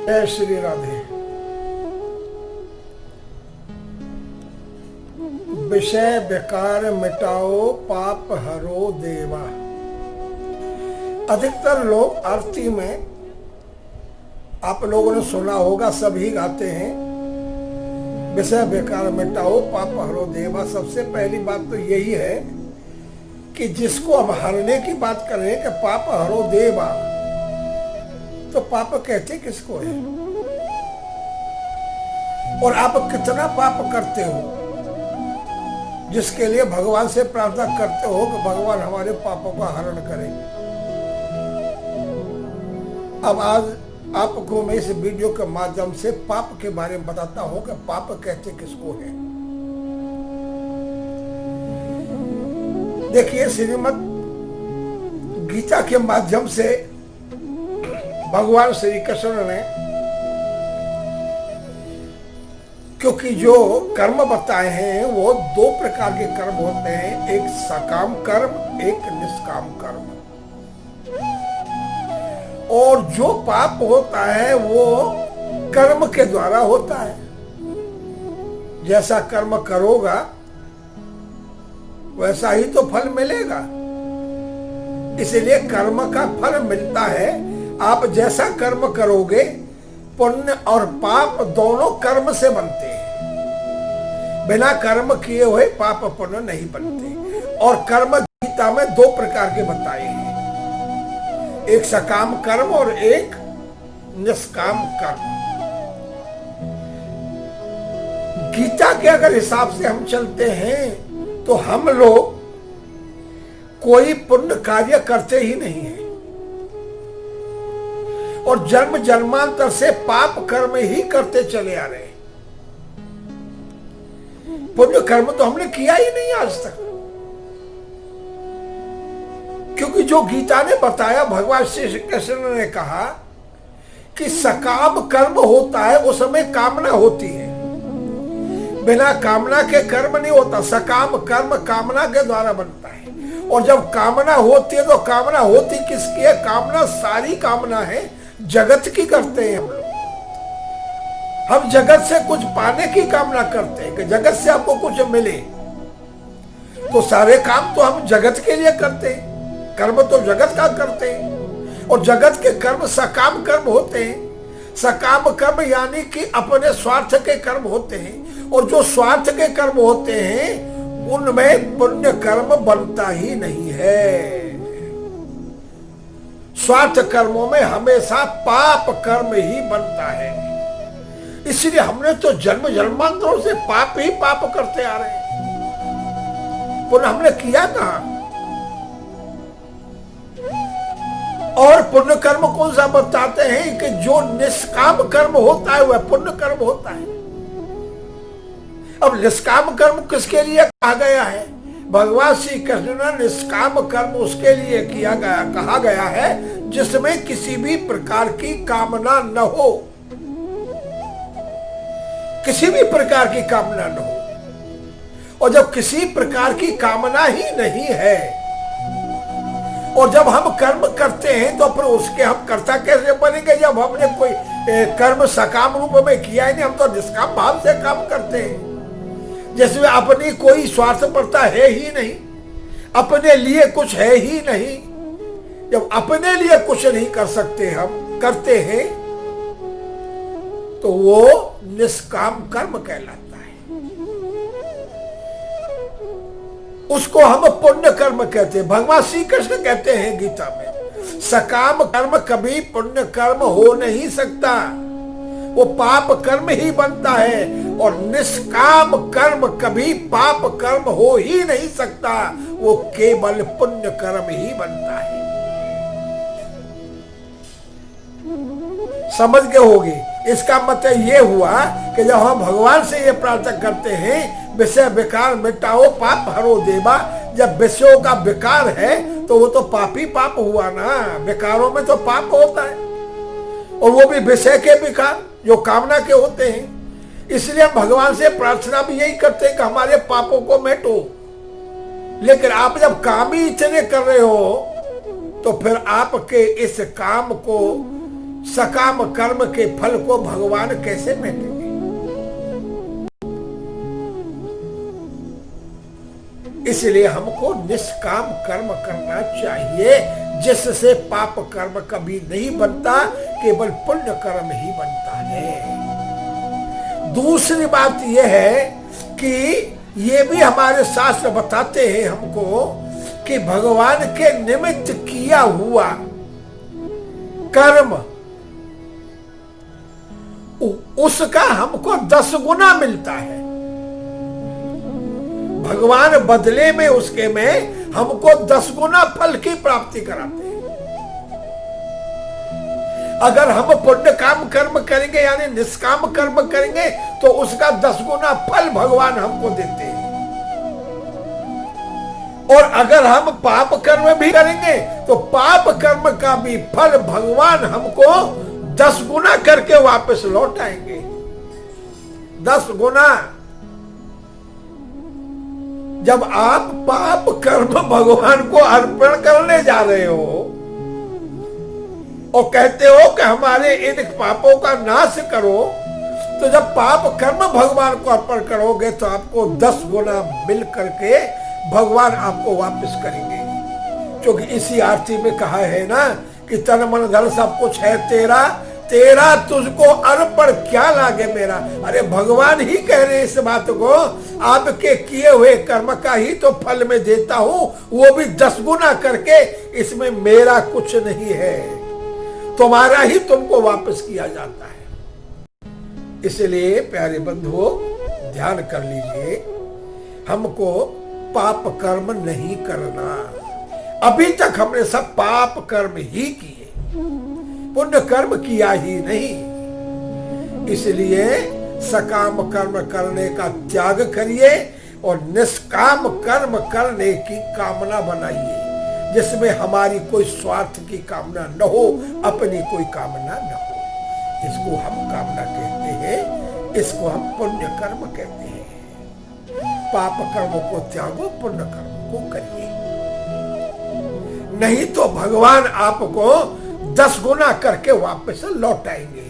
जय श्री राधे। विषय विकार मिटाओ पाप हरो देवा। अधिकतर लोग आरती में आप लोगों ने सुना होगा, सभी गाते हैं विषय विकार मिटाओ पाप हरो देवा। सबसे पहली बात तो यही है कि जिसको हम हरने की बात कर रहे हैं कि पाप हरो देवा, तो पाप कहते किसको है? और आप कितना पाप करते हो जिसके लिए भगवान से प्रार्थना करते हो कि भगवान हमारे पापों का हरण करें। अब आज आपको मैं इस वीडियो के माध्यम से पाप के बारे में बताता हूं कि पाप कहते किसको है। देखिए, श्रीमद् गीता के माध्यम से भगवान श्री कृष्ण ने, क्योंकि जो कर्म बताए हैं वो दो प्रकार के कर्म होते हैं, एक सकाम कर्म, एक निष्काम कर्म। और जो पाप होता है वो कर्म के द्वारा होता है। जैसा कर्म करोगा वैसा ही तो फल मिलेगा, इसलिए कर्म का फल मिलता है। आप जैसा कर्म करोगे, पुण्य और पाप दोनों कर्म से बनते हैं। बिना कर्म किए हुए पाप पुण्य नहीं बनते। और कर्म गीता में दो प्रकार के बताए हैं, एक सकाम कर्म और एक निष्काम कर्म। गीता के अगर हिसाब से हम चलते हैं तो हम लोग कोई पुण्य कार्य करते ही नहीं है, और जन्म जन्मांतर से पाप कर्म ही करते चले आ रहे हैं। पुण्य कर्म तो हमने किया ही नहीं आज तक, क्योंकि जो गीता ने बताया, भगवान श्री कृष्ण ने कहा कि सकाम कर्म होता है उसमें कामना होती है, बिना कामना के कर्म नहीं होता। सकाम कर्म कामना के द्वारा बनता है। और जब कामना होती है तो कामना होती किसकी है? कामना सारी कामना है जगत की करते हैं हम लोग। हम जगत से कुछ पाने की कामना करते हैं कि जगत से हमको कुछ मिले, तो सारे काम तो हम जगत के लिए करते हैं, कर्म तो जगत का करते हैं। और जगत के कर्म सकाम कर्म होते हैं। सकाम कर्म यानी कि अपने स्वार्थ के कर्म होते हैं, और जो स्वार्थ के कर्म होते हैं उनमें पुण्य कर्म बनता ही नहीं है। स्वार्थ कर्मों में हमेशा पाप कर्म ही बनता है। इसलिए हमने तो जन्म जन्मांतरों से पाप ही पाप करते आ रहे हैं, पुण्य हमने किया कहां? और पुण्य कर्म कौन सा बताते हैं कि जो निष्काम कर्म होता है वह पुण्य कर्म होता है। अब निष्काम कर्म किसके लिए कहा गया है? भगवान श्री कृष्ण ने निष्काम कर्म उसके लिए कहा गया है जिसमें किसी भी प्रकार की कामना न हो, किसी भी प्रकार की कामना न हो। और जब किसी प्रकार की कामना ही नहीं है, और जब हम कर्म करते हैं तो फिर उसके हम कर्ता कैसे बनेंगे जब हमने कोई कर्म सकाम रूप में किया ही नहीं? हम तो निष्काम भाव से काम करते हैं, जिसमें अपनी कोई स्वार्थपरता है ही नहीं, अपने लिए कुछ है ही नहीं। जब अपने लिए कुछ नहीं कर सकते, हम करते हैं, तो वो निष्काम कर्म कहलाता है। उसको हम पुण्य कर्म कहते हैं। भगवान श्री कृष्ण कहते हैं गीता में, सकाम कर्म कभी पुण्य कर्म हो नहीं सकता, वो पाप कर्म ही बनता है। और निष्काम कर्म कभी पाप कर्म हो ही नहीं सकता, वो केवल पुण्य कर्म ही बनता है। समझ गए होगे? इसका मतलब ये हुआ कि जब हम भगवान से ये प्रार्थना करते हैं विषय विकार मिटाओ पाप हरो देवा, जब विषयों का विकार है तो वो तो पाप ही पाप हुआ ना। विकारों में तो पाप होता है, और वो भी विषय के विकार जो कामना के होते हैं। इसलिए हम भगवान से प्रार्थना भी यही करते हैं कि हमारे पापों को मिटो। लेकिन आप जब काम ही इतने कर रहे हो तो फिर आपके इस काम को सकाम कर्म के फल को भगवान कैसे बांटेंगे? इसलिए हमको निष्काम कर्म करना चाहिए, जिससे पाप कर्म कभी नहीं बनता, केवल पुण्य कर्म ही बनता है। दूसरी बात यह है कि ये भी हमारे शास्त्र बताते हैं हमको कि भगवान के निमित्त किया हुआ कर्म उसका हमको 10 गुना मिलता है। भगवान बदले में उसके में हमको 10 गुना फल की प्राप्ति कराते हैं। अगर हम पुण्य काम कर्म करेंगे यानी निष्काम कर्म करेंगे तो उसका 10 गुना फल भगवान हमको देते हैं। और अगर हम पाप कर्म भी करेंगे तो पाप कर्म का भी फल भगवान हमको 10 गुना करके वापस लौटाएंगे। 10 गुना। जब आप पाप कर्म भगवान को अर्पण करने जा रहे हो और कहते हो कि हमारे इन पापों का नाश करो, तो जब पाप कर्म भगवान को अर्पण करोगे तो आपको 10 गुना मिल करके भगवान आपको वापस करेंगे। क्योंकि इसी आरती में कहा है ना कि तन मन धन सब कुछ है तेरा, तेरा तुझको अर्पण क्या लागे मेरा। अरे भगवान ही कह रहे इस बात को, आपके किए हुए कर्म का ही तो फल में देता हूं, वो भी 10 गुना करके। इसमें मेरा कुछ नहीं है, तुम्हारा ही तुमको वापस किया जाता है। इसलिए प्यारे बंधुओं ध्यान कर लीजिए, हमको पाप कर्म नहीं करना। अभी तक हमने सब पाप कर्म ही किए, पुण्य कर्म किया ही नहीं। इसलिए सकाम कर्म करने का त्याग करिए और निष्काम कर्म करने की कामना बनाइए, जिसमें हमारी कोई स्वार्थ की कामना न हो, अपनी कोई कामना न हो। इसको हम कामना कहते हैं, इसको हम पुण्य कर्म कहते हैं। पाप कर्म को त्यागो, पुण्य कर्म को करिए, नहीं तो भगवान आपको 10 गुना करके वापस लौटाएंगे।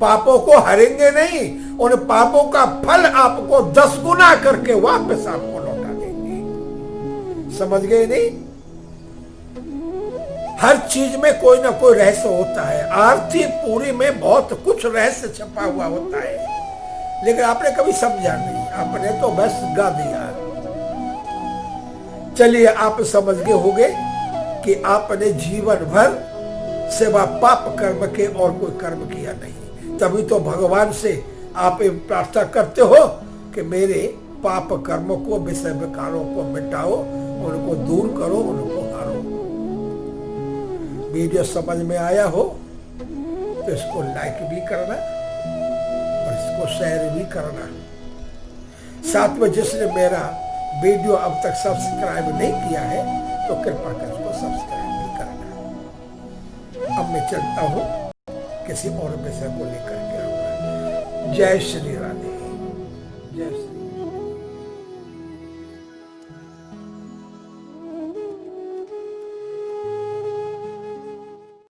पापों को हरेंगे नहीं, उन पापों का फल आपको 10 गुना करके वापस आपको लौटा देंगे। समझ गए नहीं? हर चीज में कोई ना कोई रहस्य होता है। आरती पूरी में बहुत कुछ रहस्य छपा हुआ होता है, लेकिन आपने कभी समझा नहीं, आपने तो बस गा दिया। चलिए आप समझ गए होंगे कि आपने जीवन भर सेवा पाप कर्म के और कोई कर्म किया नहीं, तभी तो भगवान से आप प्रार्थना करते हो कि मेरे पाप कर्म को, विषय विकारों को मिटाओ, उनको दूर करो, उनको हारो। वीडियो समझ में आया हो तो इसको लाइक भी करना और इसको शेयर भी करना। साथ में जिसने मेरा वीडियो अब तक सब्सक्राइब नहीं किया है तो कृपा कर इसको सब्सक्राइब भी करना। अब मैं चलता हूँ, किसी और विषय को लेकर के आऊंगा। जय श्री राधे, जय श्री